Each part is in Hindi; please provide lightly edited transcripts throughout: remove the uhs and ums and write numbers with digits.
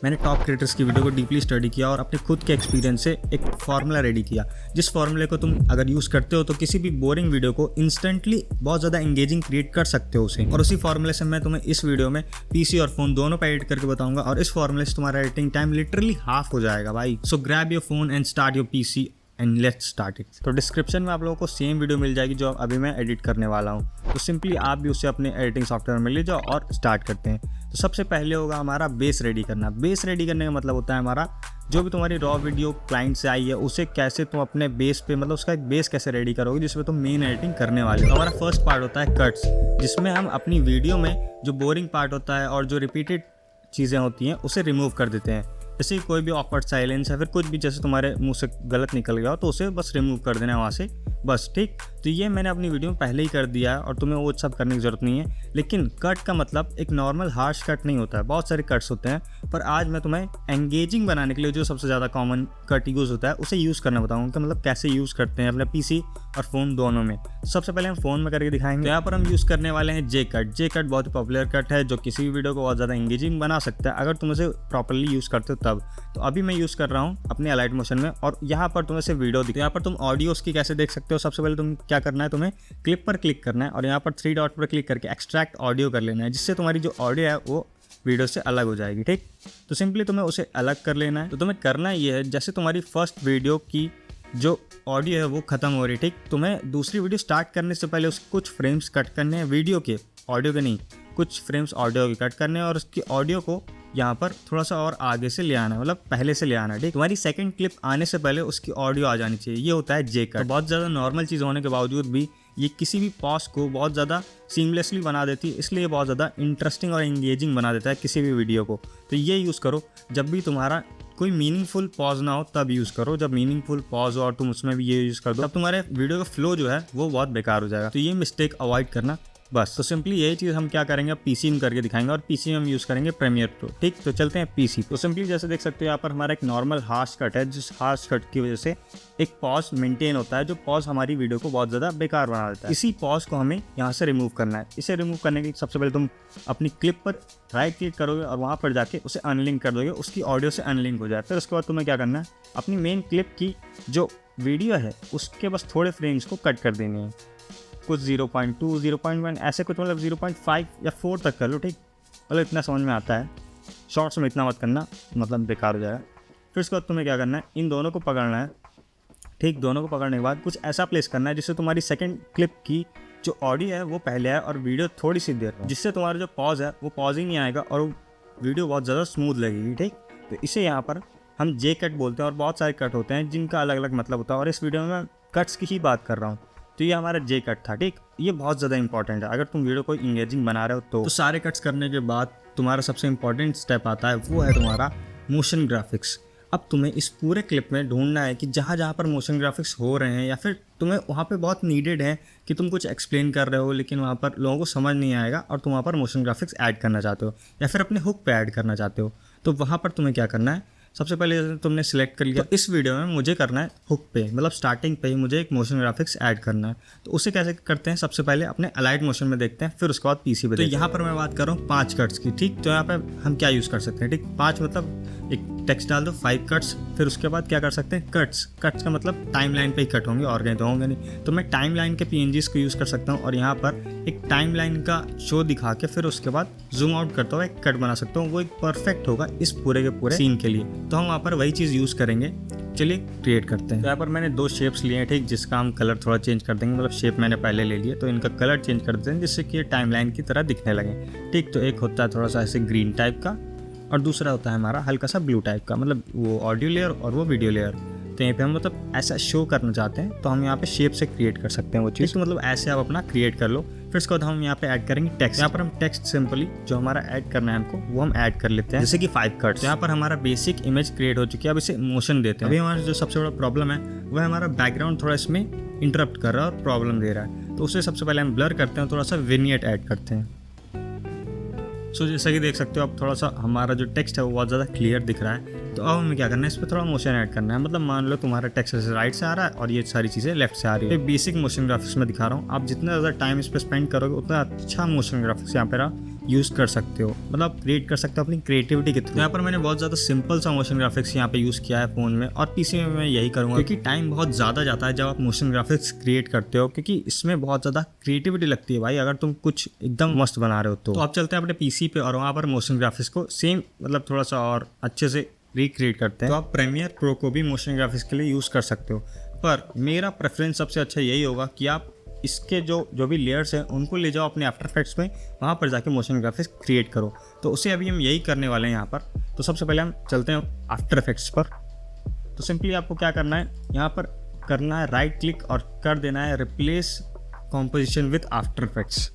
मैंने टॉप क्रिएटर्स की वीडियो को डीपली स्टडी किया और अपने खुद के एक्सपीरियंस से एक फार्मूला रेडी किया, जिस फार्मूले को तुम अगर यूज़ करते हो तो किसी भी बोरिंग वीडियो को इंस्टेंटली बहुत ज़्यादा एंगेजिंग क्रिएट कर सकते हो उसे। और उसी फार्मूले से मैं तुम्हें इस वीडियो में पीसी और फोन दोनों पर एडिट करके बताऊंगा और इस फार्मूले से तुम्हारा एडिटिंग टाइम लिटरली हाफ हो जाएगा भाई। सो grab your phone and start your PC and let's start it. तो डिस्क्रिप्शन में आप लोगों को सेम वीडियो मिल जाएगी जो अभी मैं एडिट करने वाला हूँ, तो सिंपली आप भी उसे अपने एडिटिंग सॉफ्टवेयर में ले जाओ और स्टार्ट करते हैं। तो सबसे पहले होगा हमारा बेस रेडी करना। बेस रेडी करने का मतलब होता है हमारा जो भी तुम्हारी रॉ वीडियो क्लाइंट से आई है उसे कैसे तुम अपने बेस पे, मतलब उसका एक बेस कैसे रेडी करोगे जिसमें तुम मेन एडिटिंग करने वाले हो। हमारा फर्स्ट पार्ट होता है कट्स, जिसमें हम अपनी वीडियो में जो बोरिंग पार्ट होता है और जो रिपीटेड चीज़ें होती हैं उसे रिमूव कर देते हैं। जैसे कोई भी ऑकवर्ड साइलेंस या फिर कुछ भी जैसे तुम्हारे मुंह से गलत निकल गया हो तो उसे बस रिमूव कर देना है वहाँ से, बस। ठीक, तो ये मैंने अपनी वीडियो में पहले ही कर दिया है और तुम्हें वो सब करने की ज़रूरत नहीं है। लेकिन कट का मतलब एक नॉर्मल हार्श कट नहीं होता है, बहुत सारे कट्स होते हैं, पर आज मैं तुम्हें एंगेजिंग बनाने के लिए जो सबसे ज़्यादा कॉमन कट यूज़ होता है उसे यूज़ करना बताऊँगा कि मतलब कैसे यूज़ करते हैं अपने पीसी और फ़ोन दोनों में। सबसे पहले हम फ़ोन में करके दिखाएंगे। तो यहाँ पर हम यूज़ करने वाले हैं जे कट। जे कट बहुत ही पॉपुलर कट है जो किसी भी वीडियो को बहुत ज़्यादा एंगेजिंग बना सकता है अगर तुम उसे प्रॉपरली यूज़ करते हो तब। तो अभी मैं यूज़ कर रहा हूँ अपने अलाइट मोशन में और यहाँ पर तुम्हें से वीडियो दिख, यहाँ पर तुम ऑडियो उसकी कैसे देख सकते हो। सबसे पहले तुम क्या करना है, तुम्हें क्लिप पर क्लिक करना है और यहाँ पर 3 डॉट पर क्लिक करके एक्सट्रैक्ट ऑडियो कर लेना है, जिससे तुम्हारी जो ऑडियो है वो वीडियो से अलग हो जाएगी। ठीक, तो सिंपली तुम्हें उसे अलग कर लेना है। तो तुम्हें करना ये है, जैसे तुम्हारी फर्स्ट वीडियो की जो ऑडियो है वो ख़त्म हो रही है, ठीक, तुम्हें दूसरी वीडियो स्टार्ट करने से पहले उसके कुछ फ्रेम्स कट करने हैं, वीडियो के, ऑडियो के नहीं, कुछ फ्रेम्स ऑडियो के कट करने हैं और उसकी ऑडियो को यहाँ पर थोड़ा सा और आगे से ले आना है, मतलब पहले से ले आना है। ठीक, तुम्हारी सेकंड क्लिप आने से पहले उसकी ऑडियो आ जानी चाहिए, ये होता है जे कट। तो बहुत ज़्यादा नॉर्मल चीज़ होने के बावजूद भी ये किसी भी पॉज को बहुत ज़्यादा सीमलेसली बना देती है, इसलिए बहुत ज़्यादा इंटरेस्टिंग और एंगेजिंग बना देता है किसी भी वीडियो को। तो ये यूज़ करो जब भी तुम्हारा कोई मीनिंगफुल पॉज ना हो तब यूज़ करो। जब मीनिंगफुल पॉज हो और तुम उसमें भी ये यूज़ कर दो तब तुम्हारे वीडियो का फ्लो जो है वो बहुत बेकार हो जाएगा। तो ये मिस्टेक अवॉइड करना बस। तो सिंपली यही चीज़ हम क्या करेंगे, अब पीसी में करके दिखाएंगे और पीसी में हम यूज़ करेंगे प्रीमियर प्रो। ठीक, तो चलते हैं पीसी। तो सिंपली जैसे देख सकते हो यहाँ पर हमारा एक नॉर्मल हार्श कट है, जिस हार्श कट की वजह से एक पॉज मेंटेन होता है, जो पॉज हमारी वीडियो को बहुत ज़्यादा बेकार बना देता है। इसी पॉज को हमें यहाँ से रिमूव करना है। इसे रिमूव करने के लिए सबसे पहले तुम अपनी क्लिप पर राइट क्लिक करोगे और वहाँ पर जाके उसे अनलिंक कर दोगे, उसकी ऑडियो से अनलिंक हो जाए। फिर उसके बाद तुम्हें क्या करना है, अपनी मेन क्लिप की जो वीडियो है उसके बस थोड़े फ्रेम्स को कट कर देने हैं, कुछ 0.2, 0.1 ऐसे कुछ, मतलब 0.5 या 4 तक कर लो। ठीक, मतलब इतना समझ में आता है, शॉर्ट्स में इतना मत करना, मतलब बेकार हो जाएगा। फिर उसके बाद तुम्हें क्या करना है, इन दोनों को पकड़ना है। ठीक, दोनों को पकड़ने के बाद कुछ ऐसा प्लेस करना है जिससे तुम्हारी सेकंड क्लिप की जो ऑडियो है वो पहले है और वीडियो थोड़ी सी देर में, जिससे तुम्हारा जो पॉज है वो पॉज ही नहीं आएगा और वीडियो बहुत ज़्यादा स्मूथ लगेगी। ठीक, तो इसे यहाँ पर हम जे कट बोलते हैं और बहुत सारे कट होते हैं जिनका अलग अलग मतलब होता है और इस वीडियो में मैं कट्स की ही बात कर रहा हूँ। तो ये हमारा जे कट था। ठीक, ये बहुत ज़्यादा इंपॉर्टेंट है अगर तुम वीडियो को इंगेजिंग बना रहे हो तो सारे कट्स करने के बाद तुम्हारा सबसे इंपॉर्टेंट स्टेप आता है, वो है तुम्हारा मोशन ग्राफिक्स। अब तुम्हें इस पूरे क्लिप में ढूंढना है कि जहाँ जहाँ पर मोशन ग्राफिक्स हो रहे हैं या फिर तुम्हें वहाँ पे बहुत नीडेड है कि तुम कुछ एक्सप्लेन कर रहे हो लेकिन वहाँ पर लोगों को समझ नहीं आएगा और तुम वहाँ पर मोशन ग्राफिक्स ऐड करना चाहते हो या फिर अपने हुक पे ऐड करना चाहते हो, तो वहाँ पर तुम्हें क्या करना है, सबसे पहले तुमने सिलेक्ट कर लिया, तो इस वीडियो में मुझे करना है हुक पे, मतलब स्टार्टिंग पे ही मुझे एक मोशन ग्राफिक्स ऐड करना है। तो उसे कैसे करते हैं, सबसे पहले अपने अलाइट मोशन में देखते हैं, फिर उसके बाद पीसी पे। तो यहाँ पर मैं बात कर रहा हूँ 5 कट्स की। ठीक, तो यहाँ पे हम क्या यूज़ कर सकते हैं, ठीक, 5 मतलब एक टेक्स्ट डाल दो, 5 कट्स। फिर उसके बाद क्या कर सकते हैं, कट्स का मतलब टाइमलाइन पे ही कट होंगे और कहीं तो होंगे नहीं। तो मैं टाइमलाइन के PNGs को यूज़ कर सकता हूँ और यहाँ पर एक टाइमलाइन का शो दिखा के फिर उसके बाद जूम आउट करता हुआ एक कट बना सकता हूँ, वो एक परफेक्ट होगा इस पूरे के पूरे सीन के लिए। तो हम वहाँ पर वही चीज़ यूज़ करेंगे। चलिए क्रिएट करते हैं। तो यहाँ पर मैंने 2 शेप्स लिए हैं, ठीक, जिसका हम कलर थोड़ा चेंज कर देंगे, मतलब शेप मैंने पहले ले लिए तो इनका कलर चेंज कर देते हैं जिससे कि ये टाइमलाइन की तरह दिखने लगे। ठीक, तो एक होता है थोड़ा सा ऐसे ग्रीन टाइप का और दूसरा होता है हमारा हल्का सा ब्लू टाइप का, मतलब वो ऑडियो लेयर और वो वीडियो लेयर। तो यहाँ पे हम मतलब ऐसा शो करना चाहते हैं तो हम यहाँ पे शेप से क्रिएट कर सकते हैं वो चीज़। तो मतलब ऐसे आप अपना क्रिएट कर लो। फिर उसके बाद हम यहाँ पे ऐड करेंगे टेक्स्ट। यहाँ पर हम टेक्स्ट सिंपली जो हमारा ऐड करना है हमको वो हम ऐड कर लेते हैं, जैसे कि 5 कट्स। यहाँ पर हमारा बेसिक इमेज क्रिएट हो चुकी है, अब इसे मोशन देते हैं। अभी हमारा जो सबसे बड़ा प्रॉब्लम है वो है हमारा बैकग्राउंड थोड़ा इसमें इंटरप्ट कर रहा है और प्रॉब्लम दे रहा है, तो उसे सबसे पहले हम ब्लर करते हैं, थोड़ा सा विनियट ऐड करते हैं। सो जैसा कि देख सकते हो अब थोड़ा सा हमारा जो टेक्स्ट है वो बहुत ज़्यादा क्लियर दिख रहा है। तो अब हमें क्या करना है, इस पर थोड़ा मोशन ऐड करना है। मतलब मान लो तुम्हारा टेक्स्ट राइट से आ रहा है और ये सारी चीज़ें लेफ्ट से आ रही है। बेसिक मोशन ग्राफिक्स में दिखा रहा हूँ, आप जितना ज़्यादा टाइम इस पर स्पेंड करोगे उतना अच्छा मोशन ग्राफिक्स यहाँ पे यूज़ कर सकते हो, मतलब क्रिएट कर सकते हो अपनी क्रिएटिविटी के थ्रू। यहाँ पर मैंने बहुत ज़्यादा सिंपल सा मोशन ग्राफिक्स यहाँ पे यूज़ किया है फ़ोन में, और पीसी में मैं यही करूँगा क्योंकि टाइम बहुत ज़्यादा जाता है जब आप मोशन ग्राफिक्स क्रिएट करते हो, क्योंकि इसमें बहुत ज़्यादा क्रिएटिविटी लगती है भाई, अगर तुम कुछ एकदम मस्त बना रहे हो तो आप चलते हैं अपने पीसी पे और वहाँ पर मोशन ग्राफिक्स को सेम मतलब थोड़ा सा और अच्छे से रिक्रिएट करते हैं। तो आप प्रीमियर प्रो को भी मोशन ग्राफिक्स के लिए यूज़ कर सकते हो, पर मेरा प्रेफरेंस सबसे अच्छा यही होगा कि आप इसके जो भी लेयर्स हैं उनको ले जाओ अपने आफ्टर इफेक्ट्स में, वहाँ पर जाके मोशन ग्राफिक्स क्रिएट करो। तो उसे अभी हम यही करने वाले हैं यहाँ पर। तो सबसे पहले हम चलते हैं आफ्टर इफेक्ट्स पर। तो सिंपली आपको क्या करना है, यहाँ पर करना है राइट क्लिक और कर देना है replace composition with after effects.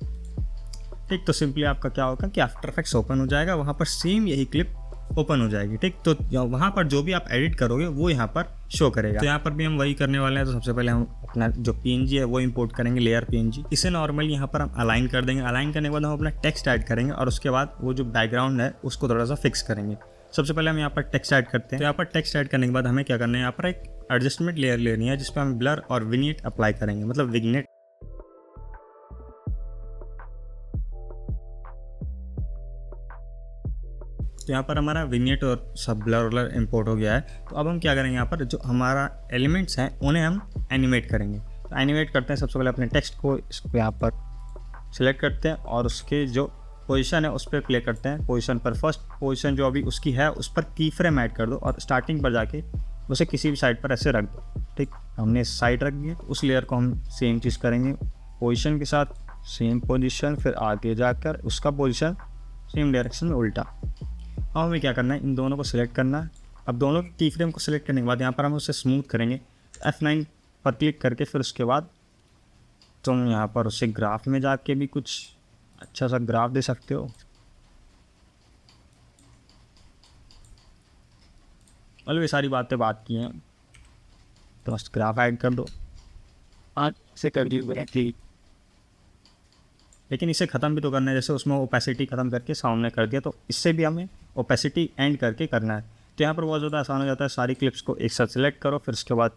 ठीक, तो सिंपली आपका क्या होगा कि आफ्टर इफेक्ट्स ओपन हो जाएगा, वहाँ पर सेम यही क्लिप ओपन हो जाएगी। ठीक, तो वहाँ पर जो भी आप एडिट करोगे वो यहाँ पर शो करेगा। तो यहाँ पर भी हम वही करने वाले हैं। तो सबसे पहले हम अपना जो PNG है वो इंपोर्ट करेंगे, लेयर PNG। इसे नॉर्मली यहाँ पर हम अलाइन कर देंगे। अलाइन करने के बाद हम अपना टेक्स्ट ऐड करेंगे और उसके बाद वो जो बैकग्राउंड है उसको थोड़ा सा फिक्स करेंगे। सबसे पहले हम यहाँ पर टेक्स्ट ऐड करते हैं। तो यहाँ पर टेक्स्ट ऐड करने के बाद हमें क्या करना है, यहाँ पर एक एडजस्टमेंट लेयर लेनी है जिसपे हम ब्लर और विग्नेट अप्लाई करेंगे, मतलब विग्नेट। तो यहाँ पर हमारा विग्नेट और सब ब्लर इंपोर्ट हो गया है। तो अब हम क्या करेंगे, यहाँ पर जो हमारा एलिमेंट्स हैं उन्हें हम एनिमेट करेंगे। तो एनिमेट करते हैं, सबसे पहले अपने टेक्स्ट को इसको यहाँ पर सिलेक्ट करते हैं और उसके जो पोजीशन है उस पर प्ले करते हैं। पोजीशन पर फर्स्ट पोजीशन जो अभी उसकी है उस पर की फ्रेम ऐड कर दो और स्टार्टिंग पर जाके उसे किसी भी साइड पर ऐसे रख दो। ठीक, हमने साइड रख दिया। उस लेयर को हम सेम चीज़ करेंगे, पोजीशन के साथ सेम पोजीशन, फिर आगे जाकर उसका पोजीशन सेम डायरेक्शन में उल्टा। अब हमें क्या करना है, इन दोनों को सिलेक्ट करना है। अब दोनों की फ्रेम को सिलेक्ट करने के बाद यहाँ पर हम उसे स्मूथ करेंगे। F9 पर क्लिक करके फिर उसके बाद तुम यहाँ पर उसे ग्राफ में जाके भी कुछ अच्छा सा ग्राफ दे सकते हो। मतलब ये सारी बातें बात की हैं, तो बस ग्राफ ऐड कर दो। आज से कर दी, लेकिन इसे ख़त्म भी तो करना है। जैसे उसमें ओपेसिटी ख़त्म करके सामने कर दिया, तो इससे भी हमें ओपेसिटी एंड करके करना है। तो यहाँ पर बहुत ज़्यादा आसान हो जाता है। सारी क्लिप्स को एक साथ सिलेक्ट करो, फिर उसके बाद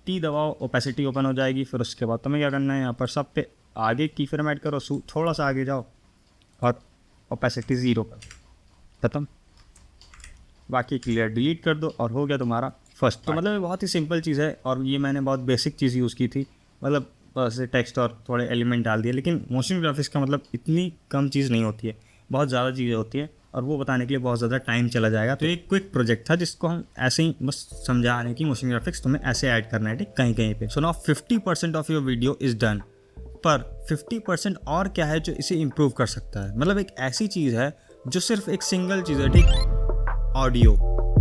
T दबाओ, ओपेसिटी ओपन हो जाएगी। फिर उसके बाद तुम्हें क्या करना है, यहाँ पर सब पे आगे की फ्रेम ऐड करो, थोड़ा सा आगे जाओ और ओपेसिटी 0 कर, ख़त्म। बाकी क्लियर डिलीट कर दो और हो गया तुम्हारा फर्स्ट। तो मतलब ये बहुत ही सिंपल चीज़ है और ये मैंने बहुत बेसिक चीज़ यूज़ की थी, मतलब बस टेक्स्ट और थोड़े एलिमेंट डाल दिए। लेकिन मोशन ग्राफिक्स का मतलब इतनी कम चीज़ नहीं होती है, बहुत ज़्यादा चीज़ें होती है और वो बताने के लिए बहुत ज़्यादा टाइम चला जाएगा। तो एक क्विक प्रोजेक्ट था जिसको हम ऐसे ही बस समझा रहे हैं कि मोशन ग्राफिक्स तुम्हें ऐसे ऐड करना है, ठीक, कहीं कहीं पे। So now 50% of your video is done, पर 50% और क्या है जो इसे इम्प्रूव कर सकता है। मतलब एक ऐसी चीज़ है जो सिर्फ एक सिंगल चीज़ है, ठीक,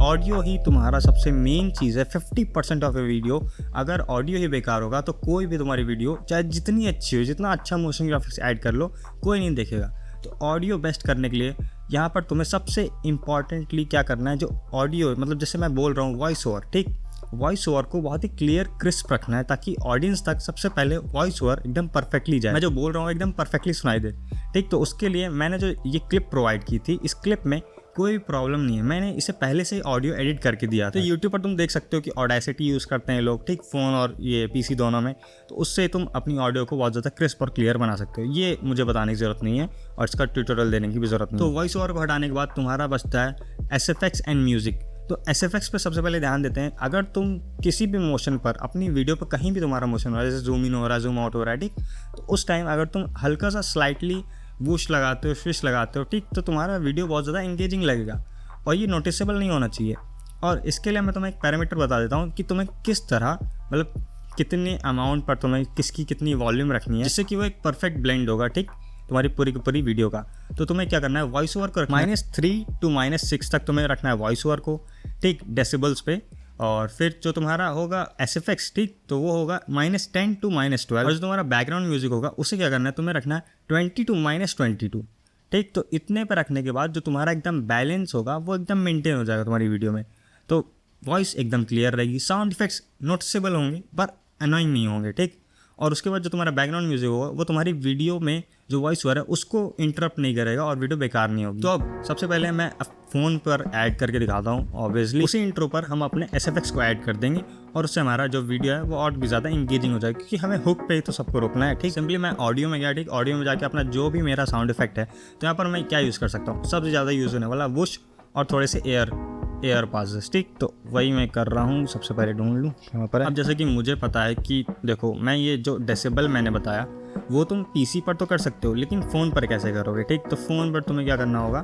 ऑडियो ही तुम्हारा सबसे मेन चीज़ है। 50% ऑफ ए वीडियो, अगर ऑडियो ही बेकार होगा तो कोई भी तुम्हारी वीडियो चाहे जितनी अच्छी हो, जितना अच्छा मोशन ग्राफिक्स ऐड कर लो, कोई नहीं देखेगा। तो ऑडियो बेस्ट करने के लिए यहाँ पर तुम्हें सबसे इम्पॉर्टेंटली क्या करना है, जो ऑडियो मतलब जैसे मैं बोल रहा हूँ वॉइस ओवर, ठीक, वॉइस ओवर को बहुत ही क्लियर क्रिस्प रखना है ताकि ऑडियंस तक सबसे पहले वॉइस ओवर एकदम परफेक्टली जाए, मैं जो बोल रहा हूँ एकदम परफेक्टली सुनाई दे, ठीक। तो उसके लिए मैंने जो ये क्लिप प्रोवाइड की थी, इस क्लिप में कोई प्रॉब्लम नहीं है, मैंने इसे पहले से ही ऑडियो एडिट करके दिया था। तो यूट्यूब पर तुम देख सकते हो कि ऑडेसिटी यूज़ करते हैं लोग, ठीक, फ़ोन और ये पीसी दोनों में। तो उससे तुम अपनी ऑडियो को बहुत ज़्यादा क्रिस्प और क्लियर बना सकते हो। ये मुझे बताने की ज़रूरत नहीं है और इसका ट्यूटोरियल देने की भी ज़रूरत नहीं है। तो वॉइस ओवर को हटाने के बाद तुम्हारा बचता है SFX एंड म्यूज़िक। तो SFX पे सबसे पहले ध्यान देते हैं। अगर तुम किसी भी मोशन पर, अपनी वीडियो पर कहीं भी तुम्हारा मोशन हो रहा है, जैसे जूम इन हो रहा है, जूम आउट हो रहा है, ठीक, तो उस टाइम अगर तुम हल्का सा स्लाइटली वूश लगाते हो, स्विश लगाते हो, ठीक, तो तुम्हारा वीडियो बहुत ज़्यादा इंगेजिंग लगेगा और ये नोटिसेबल नहीं होना चाहिए। और इसके लिए मैं तुम्हें एक पैरामीटर बता देता हूँ कि तुम्हें किस तरह, मतलब कितने अमाउंट पर तुम्हें किसकी कितनी वॉल्यूम रखनी है, जिससे कि वो एक परफेक्ट ब्लेंड होगा, ठीक, तुम्हारी पूरी की पूरी वीडियो का। तो तुम्हें क्या करना है, वॉइस ओवर को -3 to -6 तक तुम्हें रखना है वॉइस ओवर को, ठीक, डेसिबल्स पे। और फिर जो तुम्हारा होगा SFX, ठीक, तो वो होगा -10 to -12। और जो तुम्हारा बैकग्राउंड म्यूजिक होगा उसे क्या करना है, तुम्हें रखना है 20 to -22, ठीक। तो इतने पे रखने के बाद जो तुम्हारा एकदम बैलेंस होगा वो एकदम मेंटेन हो जाएगा तुम्हारी वीडियो में। तो वॉइस एकदम क्लियर रहेगी, साउंड इफेक्ट्स नोटिसेबल होंगे पर अनोइंग नहीं होंगे, ठीक। और उसके बाद जो तुम्हारा बैकग्राउंड म्यूजिक होगा वो तुम्हारी वीडियो में जो वॉइस ओवर है उसको इंटरप्ट नहीं करेगा और वीडियो बेकार नहीं होगी। तो अब सबसे पहले मैं फ़ोन पर ऐड करके दिखाता हूँ। ऑब्वियसली उसी इंट्रो पर हम अपने SFX को ऐड कर देंगे और उससे हमारा जो वीडियो है वो और भी ज़्यादा इंगेजिंग हो जाएगा, क्योंकि हमें हुक पे ही तो सबको रोकना है। ठीक, सिंपली मैं ऑडियो में गया। ठीक, ऑडियो में जाके अपना जो भी मेरा साउंड इफेक्ट है तो यहाँ पर मैं क्या यूज़ कर सकता हूँ, सबसे ज़्यादा यूज़ होने वाला वुश और थोड़े से एयर पासेस। ठीक, तो वही मैं कर रहा हूँ। सबसे पहले ढूंढ लूँ यहाँ पर। अब जैसे कि मुझे पता है कि देखो मैं ये जो डेसिबल मैंने बताया वो तुम PC पर तो कर सकते हो, लेकिन फ़ोन पर कैसे करोगे। ठीक, तो फ़ोन पर तुम्हें क्या करना होगा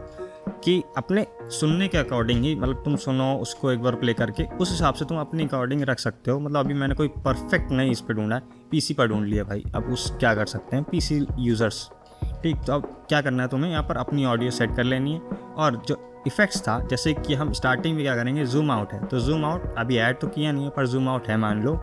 कि अपने सुनने के अकॉर्डिंग ही, मतलब तुम सुनो उसको एक बार प्ले करके उस हिसाब से तुम अपने अकॉर्डिंग रख सकते हो। मतलब अभी मैंने कोई परफेक्ट नहीं इस पर ढूंढा है, PC पर ढूंढ लिया भाई। अब उस क्या कर सकते हैं PC यूज़र्स। ठीक, तो अब क्या करना है तुम्हें, यहाँ पर अपनी ऑडियो सेट कर लेनी है और जो इफेक्ट्स था, जैसे कि हम स्टार्टिंग में क्या करेंगे, जूम आउट है तो जूम आउट अभी ऐड तो किया नहीं है पर जूम आउट है मान लो।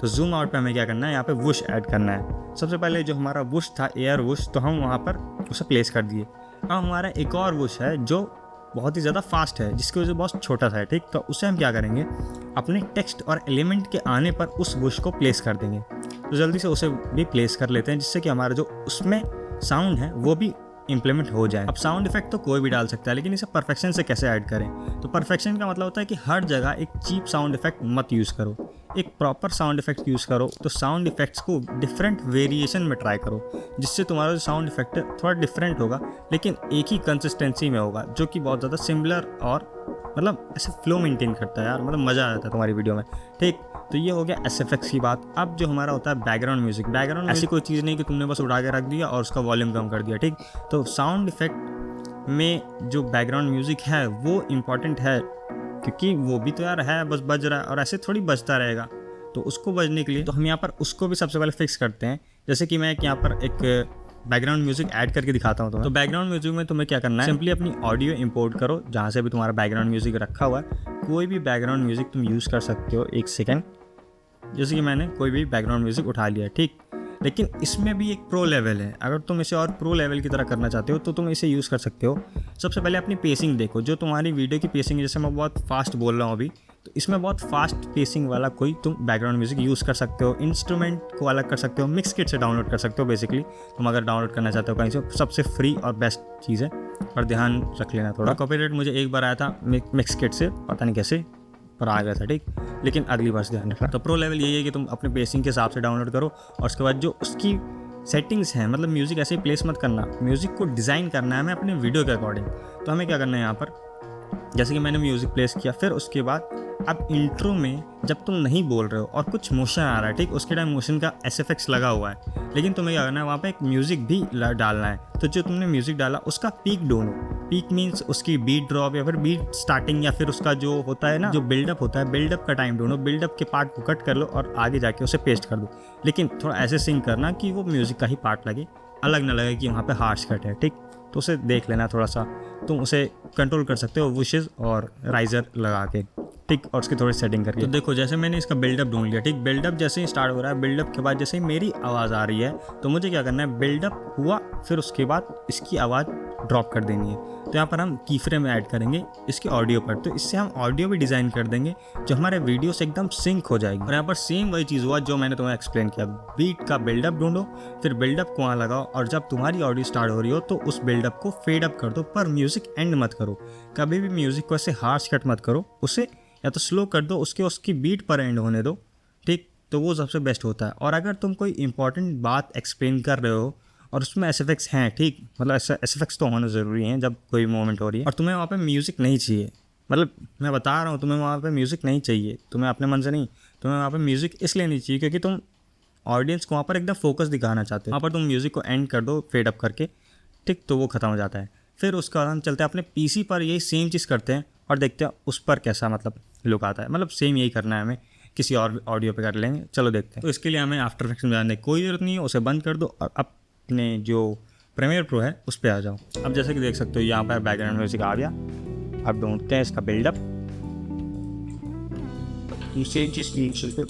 तो जूम आउट पे हमें क्या करना है, यहाँ पे वुश ऐड करना है। सबसे पहले जो हमारा वुश था एयर वुश, तो हम वहाँ पर उसे प्लेस कर दिए। अब हमारा एक और वुश है जो बहुत ही ज़्यादा फास्ट है, जिसकी वजह से बहुत छोटा सा है। ठीक, तो उसे हम क्या करेंगे, अपने टेक्स्ट और एलिमेंट के आने पर उस वुश को प्लेस कर देंगे। तो जल्दी से उसे भी प्लेस कर लेते हैं, जिससे कि हमारा जो उसमें साउंड है वो भी इम्प्लीमेंट हो जाए। अब साउंड इफेक्ट तो कोई भी डाल सकता है, लेकिन इसे परफेक्शन से कैसे ऐड करें। तो परफेक्शन का मतलब होता है कि हर जगह एक चीप साउंड इफेक्ट मत यूज़ करो, एक प्रॉपर साउंड इफेक्ट यूज़ करो। तो साउंड इफेक्ट्स को डिफरेंट वेरिएशन में ट्राई करो, जिससे तुम्हारा जो साउंड इफेक्ट है थोड़ा डिफरेंट होगा, लेकिन एक ही कंसिस्टेंसी में होगा, जो कि बहुत ज़्यादा सिमिलर और मतलब ऐसे फ्लो मेंटेन करता है यार, मतलब मज़ा आ जाता है तुम्हारी वीडियो में। ठीक, तो ये हो गया SFX की बात। अब जो हमारा होता है बैकग्राउंड म्यूजिक, बैकग्राउंड ऐसी कोई चीज़ नहीं कि तुमने बस उड़ा के रख दिया और उसका वॉल्यूम कम कर दिया। ठीक, तो साउंड इफेक्ट में जो बैकग्राउंड म्यूजिक है वो इम्पॉर्टेंट है, क्योंकि वो भी तो यार है बस बज रहा है और ऐसे थोड़ी बजता रहेगा। तो उसको बजने के लिए तो हम यहाँ पर उसको भी सबसे पहले फिक्स करते हैं। जैसे कि मैं यहाँ पर एक बैकग्राउंड म्यूजिक ऐड करके दिखाता हूँ तुम्हें। तो बैकग्राउंड म्यूजिक में तुम्हें क्या करना है, सिंपली अपनी ऑडियो इंपोर्ट करो जहाँ से भी तुम्हारा बैकग्राउंड म्यूजिक रखा हुआ है। कोई भी बैकग्राउंड म्यूजिक तुम यूज़ कर सकते हो। एक सेकेंड, जैसे कि मैंने कोई भी बैकग्राउंड म्यूजिक उठा लिया। ठीक, लेकिन इसमें भी एक प्रो लेवल है। अगर तुम इसे और प्रो लेवल की तरह करना चाहते हो तो तुम इसे यूज़ कर सकते हो। सबसे पहले अपनी पेसिंग देखो, जो तुम्हारी वीडियो की पेसिंग, जैसे मैं बहुत फास्ट बोल रहा हूँ अभी, तो इसमें बहुत फास्ट पेसिंग वाला कोई तुम बैकग्राउंड म्यूजिक यूज़ कर सकते हो। इंस्ट्रूमेंट को अलग कर सकते हो, मिक्स किट से डाउनलोड कर सकते हो। बेसिकली तुम अगर डाउनलोड करना चाहते हो कहीं से, सबसे फ्री और बेस्ट चीज़ है, पर ध्यान रख लेना थोड़ा। कॉपीराइट मुझे एक बार आया था मिक्स किट से, पता नहीं कैसे पर आ गया था। ठीक, लेकिन अगली बार से ध्यान रखना। तो प्रो लेवल यही है कि तुम अपने पेसिंग के हिसाब से डाउनलोड करो और उसके बाद जो उसकी सेटिंग्स हैं, मतलब म्यूज़िक ऐसे ही प्लेस मत करना, म्यूज़िक को डिज़ाइन करना है हमें अपने वीडियो के अकॉर्डिंग। तो हमें क्या करना है यहाँ पर, जैसे कि मैंने म्यूज़िक प्लेस किया, फिर उसके बाद अब इंट्रो में जब तुम नहीं बोल रहे हो और कुछ मोशन आ रहा है, ठीक, उसके टाइम मोशन का SFX लगा हुआ है, लेकिन तुम्हें क्या करना है, वहाँ पे एक म्यूज़िक भी डालना है। तो जो तुमने म्यूज़िक डाला उसका पीक ढूंढो। पीक मीन्स उसकी बीट ड्रॉप या फिर बीट स्टार्टिंग, या फिर उसका जो होता है ना, जो बिल्डअप होता है, बिल्डअप का टाइम ढूंढो। बिल्डअप के पार्ट को कट कर लो और आगे जाके उसे पेस्ट कर दो, लेकिन थोड़ा ऐसे सिंक करना कि वो म्यूज़िक का ही पार्ट लगे, अलग ना लगे कि वहाँ पे हार्श कट है। ठीक, तो उसे देख लेना थोड़ा सा, तुम उसे कंट्रोल कर सकते हो विशेज़ और राइजर लगा के। ठीक, और उसकी थोड़ी सेटिंग करके। तो देखो जैसे मैंने इसका बिल्डअप ढूंढ लिया। ठीक, बिल्डअप जैसे ही स्टार्ट हो रहा है, बिल्डअप के बाद जैसे ही मेरी आवाज़ आ रही है तो मुझे क्या करना है, बिल्डअप हुआ फिर उसके बाद इसकी आवाज़ ड्रॉप कर देनी है। तो यहाँ पर हम की फ्रेम ऐड करेंगे इसकी ऑडियो पर, तो इससे हम ऑडियो भी डिज़ाइन कर देंगे जो हमारे वीडियो से एकदम सिंक हो जाएगी। और यहाँ पर सेम वही चीज़ हुआ जो मैंने तुम्हें एक्सप्लेन किया। बीट का बिल्डअप ढूंढो, फिर बिल्डअप को वहाँ लगाओ, और जब तुम्हारी ऑडियो स्टार्ट हो रही हो तो उस बिल्डअप को फेड अप कर दो, पर म्यूज़िक एंड मत करो। कभी भी म्यूज़िक को ऐसे हार्श कट मत करो, उसे या तो स्लो कर दो, उसकी बीट पर एंड होने दो। ठीक, तो वो सबसे बेस्ट होता है। और अगर तुम कोई इंपॉर्टेंट बात एक्सप्लेन कर रहे हो और उसमें SFX हैं, ठीक, मतलब SFX तो होना ज़रूरी है जब कोई मोमेंट हो रही है, और तुम्हें वहाँ पे म्यूज़िक नहीं चाहिए, मतलब मैं बता रहा हूँ तुम्हें वहाँ पे म्यूज़िक नहीं चाहिए, तुम्हें अपने मन से नहीं, तुम्हें वहाँ पे म्यूज़िक इसलिए नहीं चाहिए क्योंकि तुम ऑडियंस को वहाँ पर एकदम फोकस दिखाना चाहते हो। वहाँ पर तुम म्यूज़िक को एंड कर दो फेड अप करके, ठीक, तो वो ख़त्म हो जाता है। फिर उसके बाद हम चलते हैं अपने PC पर, यही सेम चीज़ करते हैं और देखते हैं उस पर कैसा मतलब लुक आता है। मतलब सेम यही करना है हमें, किसी और ऑडियो पे कर लेंगे। चलो देखते हैं। तो इसके लिए हमें आफ्टर इफेक्ट्स में जाने की कोई ज़रूरत नहीं है, उसे बंद कर दो और अपने जो प्रीमियर प्रो है उस पर आ जाओ। अब जैसे कि देख सकते हो यहाँ पर बैकग्राउंड म्यूजिक आ गया। अब ढूंढते हैं इसका बिल्डअप,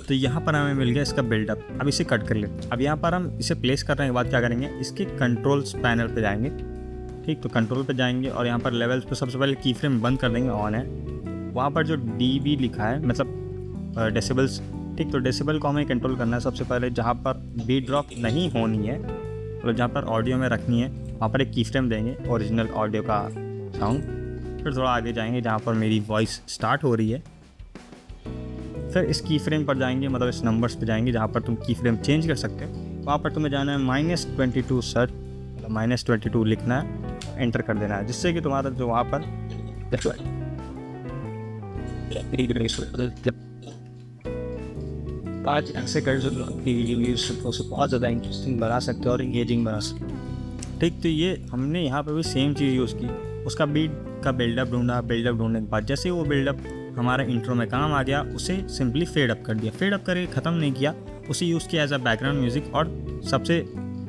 तो यहाँ पर हमें मिल गया इसका बिल्डअप। अब इसे कट कर लेते। अब यहाँ पर हम इसे प्लेस करने के बाद क्या करेंगे, इसके कंट्रोल्स पैनल पे जाएंगे। ठीक, तो कंट्रोल पे जाएंगे और यहाँ पर लेवल्स पे सबसे पहले की फ्रेम बंद कर देंगे, ऑन है। वहाँ पर जो dB लिखा है, मतलब डेसिबल्स ठीक, तो डेसिबल को हमें कंट्रोल करना है सबसे पहले। जहाँ पर बीट ड्रॉप नहीं होनी है, मतलब जहाँ पर ऑडियो में रखनी है, वहाँ पर एक की फ्रेम देंगे ओरिजिनल ऑडियो का साउंड। फिर थोड़ा आगे जाएंगे जहाँ पर मेरी वॉइस स्टार्ट हो रही है, फिर इस की फ्रेम पर जाएंगे, मतलब इस नंबर्स पे जाएंगे जहाँ पर तुम की फ्रेम चेंज कर सकते हो। वहाँ पर तुम्हें जाना है -22 सर्च, मतलब -22 लिखना है, एंटर कर देना है, जिससे कि तुम्हारा जो वहाँ पर आज ऐसे कर बहुत ज़्यादा इंटरेस्टिंग बना सकते हो और इंगेजिंग बना सकते हो। ठीक, तो ये हमने यहाँ पे भी सेम चीज़ यूज़ की। उसका बीट का बिल्डअप ढूंढा, बिल्डअप ढूंढने के बाद जैसे वो बिल्डअप हमारा इंट्रो में काम आ गया, उसे सिंपली फेड अप कर दिया। फेड अप करके ख़त्म नहीं किया, उसे यूज़ किया एज अ बैकग्राउंड म्यूज़िक और सबसे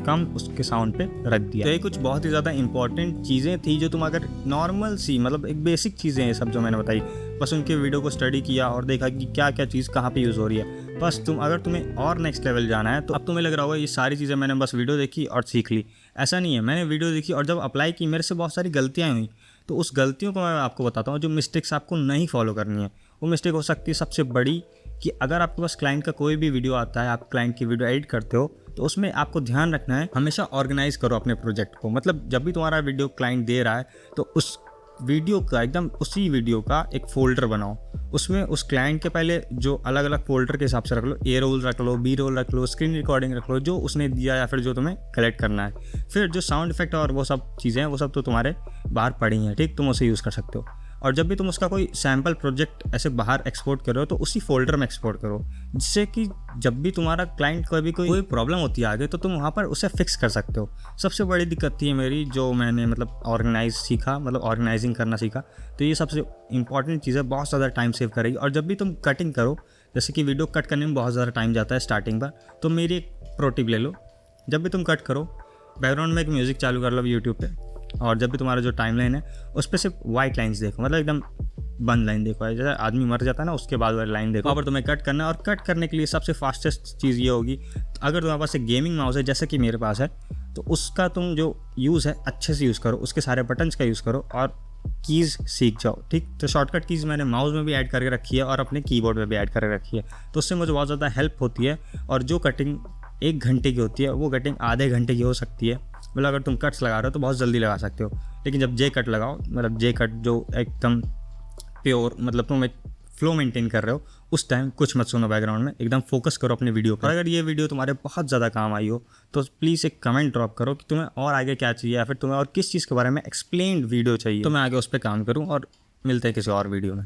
कम उसके साउंड पे रख दिया। तो ये कुछ बहुत ही ज़्यादा इंपॉर्टेंट चीज़ें थी जो तुम अगर नॉर्मल सी, मतलब एक बेसिक चीज़ें हैं सब जो मैंने बताई, बस उनके वीडियो को स्टडी किया और देखा कि क्या क्या चीज़ कहाँ पे यूज़ हो रही है। बस अगर तुम्हें और नेक्स्ट लेवल जाना है तो अब तुम्हें लग रहा होगा ये सारी चीज़ें मैंने बस वीडियो देखी और सीख ली। ऐसा नहीं है, मैंने वीडियो देखी और जब अप्लाई की मेरे से बहुत सारी गलतियाँ हुई। तो उस गलतियों को मैं आपको बताता हूँ, जो मिस्टेक्स आपको नहीं फॉलो करनी है। वो मिस्टेक हो सकती है सबसे बड़ी कि अगर आपके पास क्लाइंट का कोई भी वीडियो आता है, आप क्लाइंट की वीडियो एडिट करते हो, तो उसमें आपको ध्यान रखना है हमेशा ऑर्गेनाइज करो अपने प्रोजेक्ट को। मतलब जब भी तुम्हारा वीडियो क्लाइंट दे रहा है तो उस वीडियो का एकदम उसी वीडियो का एक फ़ोल्डर बनाओ। उसमें उस क्लाइंट के पहले जो अलग अलग फ़ोल्डर के हिसाब से रख लो, ए रोल रख लो, बी रोल रख लो, स्क्रीन रिकॉर्डिंग रख लो, जो उसने दिया या फिर जो तुम्हें कलेक्ट करना है। फिर जो साउंड इफेक्ट और वो सब चीज़ें हैं वो सब तो तुम्हारे बाहर पड़ी हैं, ठीक, तुम उसे यूज़ कर सकते हो। और जब भी तुम उसका कोई सैम्पल प्रोजेक्ट ऐसे बाहर एक्सपोर्ट करो तो उसी फोल्डर में एक्सपोर्ट करो, जिससे कि जब भी तुम्हारा क्लाइंट को भी कोई प्रॉब्लम होती है आगे तो तुम वहाँ पर उसे फिक्स कर सकते हो। सबसे बड़ी दिक्कत थी मेरी, जो मैंने मतलब ऑर्गेनाइज सीखा, मतलब ऑर्गेनाइजिंग करना सीखा, तो ये सबसे इंपॉर्टेंट चीज़ है, बहुत ज़्यादा टाइम सेव करेगी। और जब भी तुम कटिंग करो, जैसे कि वीडियो कट करने में बहुत ज़्यादा टाइम जाता है स्टार्टिंग पर, तो मेरी एक प्रो टिप ले लो। जब भी तुम कट करो, बैकग्राउंड में एक म्यूज़िक चालू कर लो यूट्यूब पे, और जब भी तुम्हारा जो टाइमलाइन है उस पर सिर्फ वाइट लाइंस देखो, मतलब एकदम बंद लाइन देखो, जैसे आदमी मर जाता है ना उसके बाद वाली लाइन देखो। वहाँ पर तुम्हें कट करना है, और कट करने के लिए सबसे फास्टेस्ट चीज़ ये होगी, अगर तुम्हारे पास एक गेमिंग माउस है जैसे कि मेरे पास है, तो उसका तुम जो यूज़ है अच्छे से यूज़ करो, उसके सारे बटन्स का यूज़ करो और कीज़ सीख जाओ, ठीक। तो शॉर्टकट कीज़ मैंने माउस में भी ऐड करके रखी है और अपने कीबोर्ड में भी ऐड करके रखी है, तो उससे मुझे बहुत ज़्यादा हेल्प होती है। और जो कटिंग 1 घंटे की होती है वो कटिंग आधे घंटे की हो सकती है। मतलब अगर तुम कट्स लगा रहे हो तो बहुत जल्दी लगा सकते हो, लेकिन जब जे कट लगाओ, मतलब जे कट जो एकदम प्योर, मतलब तुम एक फ्लो मेंटेन कर रहे हो, उस टाइम कुछ मत सुनो बैकग्राउंड में, एकदम फोकस करो अपने वीडियो पर। अगर ये वीडियो तुम्हारे बहुत ज़्यादा काम आई हो तो प्लीज़ एक कमेंट ड्रॉप करो कि तुम्हें और आगे क्या चाहिए, या फिर तुम्हें और किस चीज़ के बारे में एक्सप्लेन्ड वीडियो चाहिए, तो मैं आगे उस पर काम करूँ। और मिलते हैं किसी और वीडियो में।